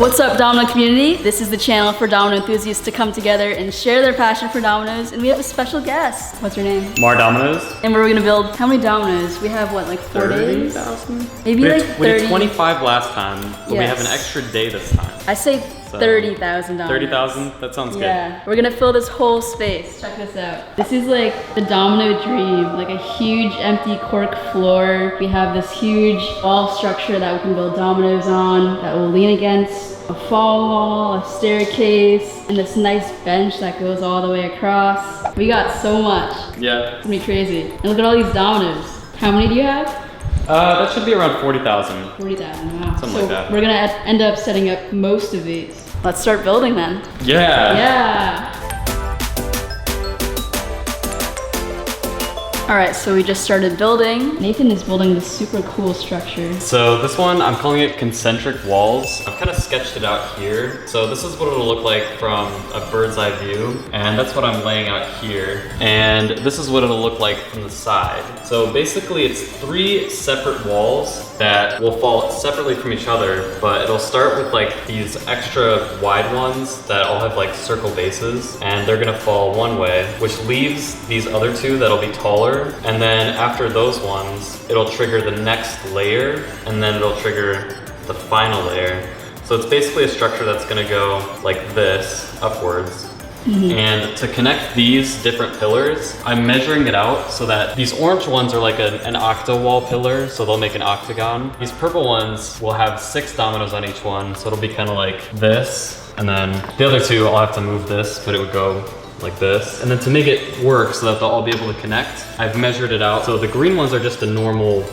What's up, Domino community? This is the channel for Domino enthusiasts to come together and share their passion for Dominoes, and we have a special guest. What's your name? MarDominoes. And we're gonna build how many Dominoes? We have what, like 4 days? 30,000? Maybe like 30. We did 25 last time, but we have an Yes. extra day this time. I say 30,000 Dominoes. 30,000? That sounds good. Yeah, we're gonna fill this whole space. Check this out. This is like the Domino dream, like a huge empty cork floor. We have this huge wall structure that we can build Dominoes on, that we'll lean against, a fall wall, a staircase, and this nice bench that goes all the way across. We got so much. Yeah. It's gonna be crazy. And look at all these Dominoes. How many do you have? That should be around 40,000. 40,000, wow. Something like that. We're gonna end up setting up most of these. Let's start building then. Yeah. Yeah. All right, so we just started building. Nathan is building this super cool structure. So this one, I'm calling it concentric walls. I've kind of sketched it out here. So this is what it'll look like from a bird's eye view. And that's what I'm laying out here. And this is what it'll look like from the side. So basically it's 3 separate walls that will fall separately from each other, but it'll start with like these extra wide ones that all have like circle bases, and they're gonna fall one way, which leaves these other 2 that'll be taller. And then after those ones, it'll trigger the next layer, and then it'll trigger the final layer. So it's basically a structure that's gonna go like this, upwards. And to connect these different pillars, I'm measuring it out so that these orange ones are like an octa wall pillar, so they'll make an octagon. These purple ones will have 6 dominoes on each one, so it'll be kind of like this. And then the other 2, I'll have to move this, but it would go like this. And then to make it work so that they'll all be able to connect, I've measured it out. So the green ones are just a normal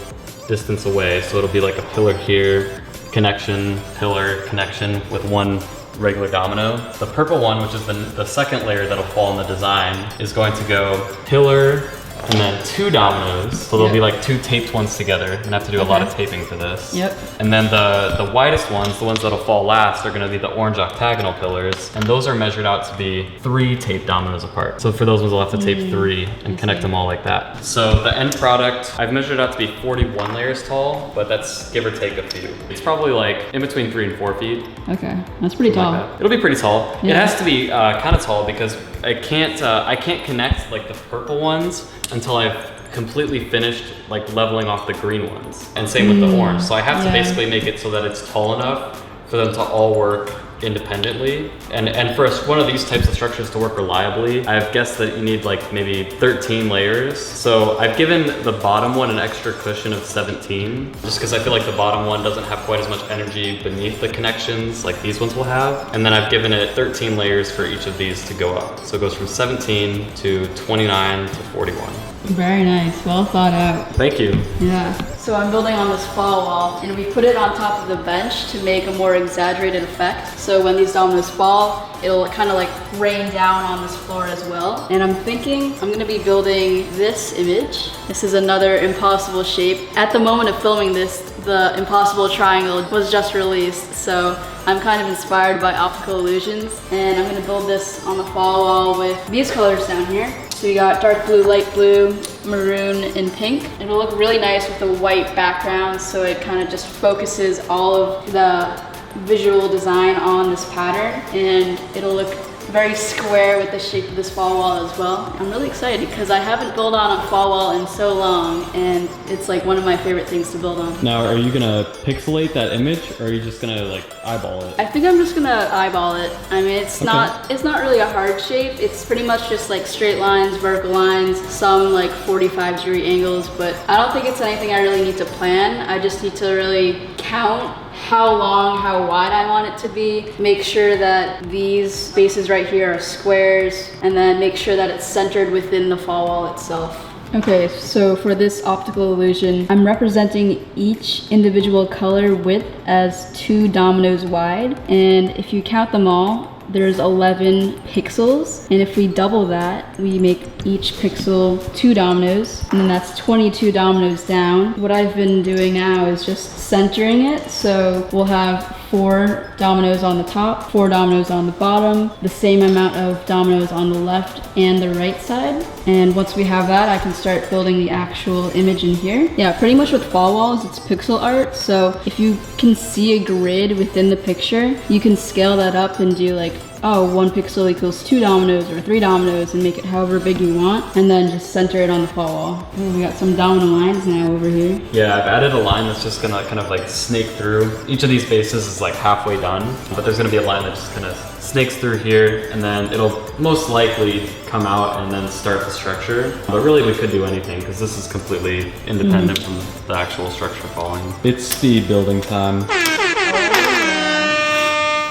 distance away. So it'll be like a pillar here, connection, pillar, connection with 1 regular domino. The purple one, which is the second layer that'll fall in the design, is going to go pillar, and then 2 dominoes. So there'll be like 2 taped ones together. And I have to do a lot of taping for this. Yep. And then the widest ones, the ones that'll fall last, are gonna be the orange octagonal pillars. And those are measured out to be 3 taped dominoes apart. So for those ones, I'll have to tape 3 and connect them all like that. So the end product, I've measured out to be 41 layers tall, but that's give or take a few. It's probably like in between 3 and 4 feet. Okay, that's pretty tall. Like that. It'll be pretty tall. Yeah. It has to be kind of tall because I can't connect like the purple ones until I've completely finished like leveling off the green ones. And same with the orange. So I have to basically make it so that it's tall enough for them to all work independently. And for one of these types of structures to work reliably, I've guessed that you need like maybe 13 layers. So I've given the bottom one an extra cushion of 17, just because I feel like the bottom one doesn't have quite as much energy beneath the connections like these ones will have. And then I've given it 13 layers for each of these to go up. So it goes from 17 to 29 to 41. Very nice, well thought out. Thank you. Yeah. So I'm building on this fall wall, and we put it on top of the bench to make a more exaggerated effect. So when these dominoes fall, it'll kind of like rain down on this floor as well. And I'm thinking I'm gonna be building this image. This is another impossible shape. At the moment of filming this, the impossible triangle was just released. So I'm kind of inspired by optical illusions. And I'm gonna build this on the fall wall with these colors down here. So you got dark blue, light blue, maroon, and pink. It'll look really nice with the white background, so it kind of just focuses all of the visual design on this pattern, and it'll look very square with the shape of this fall wall as well. I'm really excited because I haven't built on a fall wall in so long, and it's like one of my favorite things to build on. Now, are you gonna pixelate that image, or are you just gonna like eyeball it? I think I'm just gonna eyeball it. I mean, it's not really a hard shape. It's pretty much just like straight lines, vertical lines, some like 45-degree angles, but I don't think it's anything I really need to plan. I just need to really count how long, how wide I want it to be, make sure that these spaces right here are squares, and then make sure that it's centered within the fall wall itself. Okay, so for this optical illusion, I'm representing each individual color width as 2 dominoes wide, and if you count them all, there's 11 pixels, and if we double that, we make each pixel 2 dominoes, and then that's 22 dominoes down. What I've been doing now is just centering it, so we'll have 4 dominoes on the top, 4 dominoes on the bottom, the same amount of dominoes on the left and the right side. And once we have that, I can start building the actual image in here. Yeah, pretty much with fall walls, it's pixel art. So if you can see a grid within the picture, you can scale that up and do like, oh, 1 pixel equals 2 dominoes or 3 dominoes and make it however big you want, and then just center it on the fall wall. Ooh, we got some domino lines now over here. Yeah, I've added a line that's just gonna kind of like snake through. Each of these bases is like halfway done, but there's gonna be a line that just kind of snakes through here, and then it'll most likely come out and then start the structure. But really we could do anything because this is completely independent from the actual structure following. It's speed building time.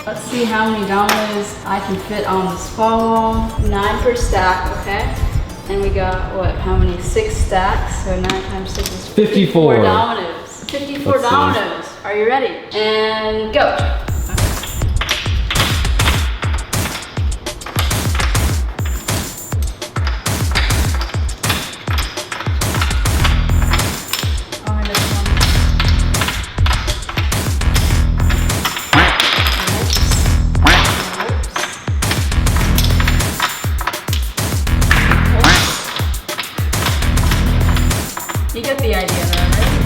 Let's see how many dominoes I can fit on this fall wall. 9 per stack, okay? And we got, what, how many? 6 stacks, so 9 times 6 is 54 dominoes. 54 Let's dominoes. see. Are you ready? And go. You get the idea though, right?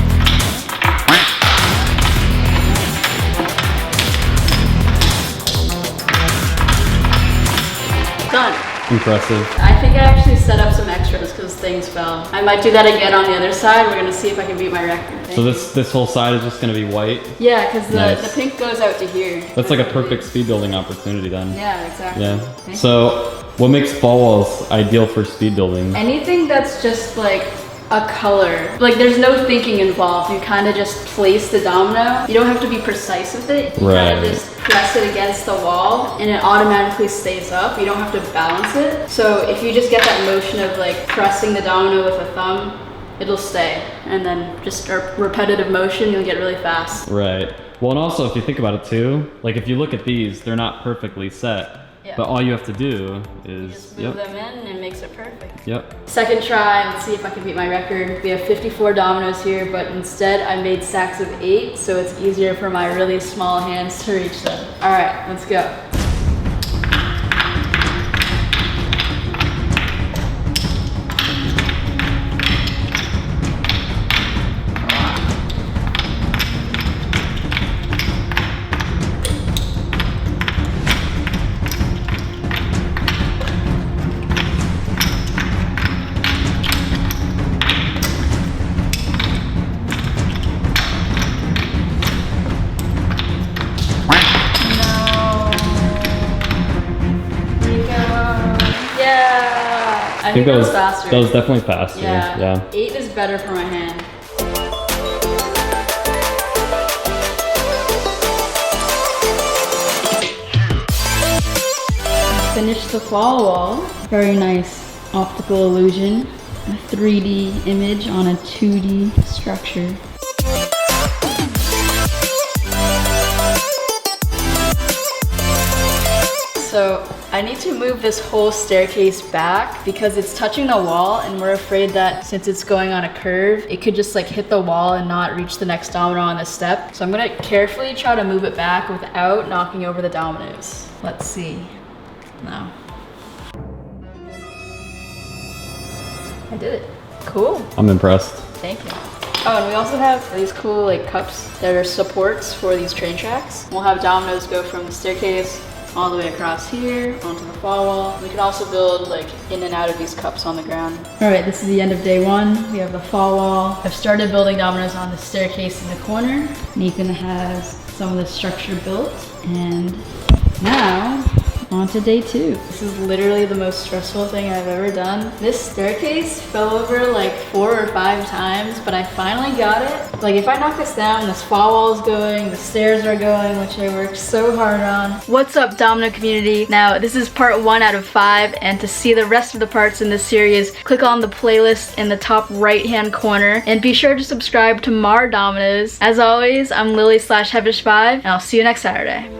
Done. Impressive. I think I actually set up some extras because things fell. I might do that again on the other side. We're gonna see if I can beat my record. So this whole side is just gonna be white? Yeah, because Nice. the pink goes out to here. That's like a perfect speed building opportunity then. Yeah, exactly. Yeah. Okay. So what makes fall walls ideal for speed building? Anything that's just like a color. Like there's no thinking involved. You kind of just place the domino. You don't have to be precise with it. You kind of Right. just press it against the wall and it automatically stays up. You don't have to balance it. So if you just get that motion of like pressing the domino with a thumb, it'll stay. And then just a repetitive motion, you'll get really fast. Right. Well, and also if you think about it too, like if you look at these, they're not perfectly set. Yeah. But all you have to do is, Just move them in and it makes it perfect. Yep. Second try, let's see if I can beat my record. We have 54 dominoes here, but instead I made stacks of 8, so it's easier for my really small hands to reach them. All right, let's go. I think that was faster. That was definitely faster. Yeah. 8 is better for my hand. Finished the fall wall. Very nice optical illusion. A 3D image on a 2D structure. So I need to move this whole staircase back because it's touching the wall and we're afraid that since it's going on a curve, it could just like hit the wall and not reach the next domino on the step. So I'm gonna carefully try to move it back without knocking over the dominoes. Let's see. No. I did it. Cool. I'm impressed. Thank you. Oh, and we also have these cool like cups that are supports for these train tracks. We'll have dominoes go from the staircase all the way across here onto the fall wall. We can also build like in and out of these cups on the ground. All right, this is the end of day 1. We have the fall wall. I've started building dominoes on the staircase in the corner. Nathan has some of the structure built, and now on to day 2. This is literally the most stressful thing I've ever done. This staircase fell over like 4 or 5 times, but I finally got it. Like if I knock this down, this fall wall is going, the stairs are going, which I worked so hard on. What's up, Domino community? Now, this is part 1 out of 5, and to see the rest of the parts in this series, click on the playlist in the top right-hand corner, and be sure to subscribe to MarDominoes. As always, I'm Lily/Hevish5, and I'll see you next Saturday.